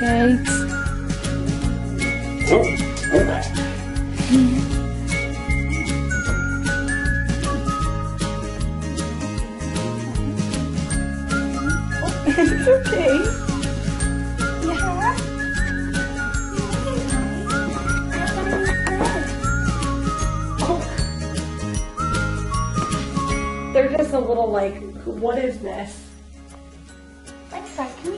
pancakes. It's okay. Yeah. They're just a little like, what is this? Let's try. Come